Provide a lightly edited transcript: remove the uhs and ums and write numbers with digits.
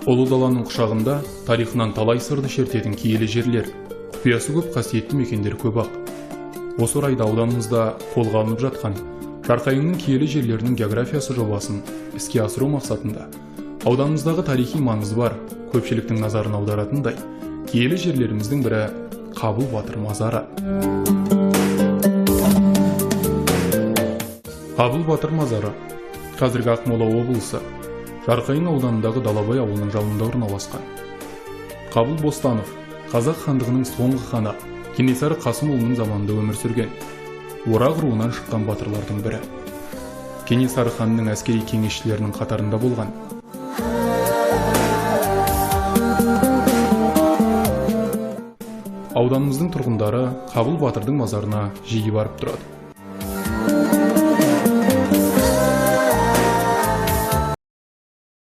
Ұлы даланың құшағында тарихынан талай сырды шертетін киелі жерлер, құпиясы көп қасиетті мекендер көп ақ. Осы орайда ауданымызда қолға алынып жатқан Жарқайыңның киелі жерлерінің географиясы жобасын іске асыру мақсатында ауданымыздағы тарихи маңызы бар, көпшіліктің назарын аударатындай киелі жерлеріміздің бірі Қабыл Батыр мазары. Қабыл Батыр мазары қазіргі Ақмола облысы Жарқайың ауданындағы Далабай ауылының жанында орналасқан. Қабыл Бостанов Қазақ хандығының соңғы ханы Кенесары Қасымұлының заманында өмір сүрген, Орақ руынан шыққан батырлардың бірі. Кенесары ханның әскери кеңесшілерінің қатарында болған. Ауданымыздың тұрғындары Қабыл Батырдың мазарына жиі барып тұрады.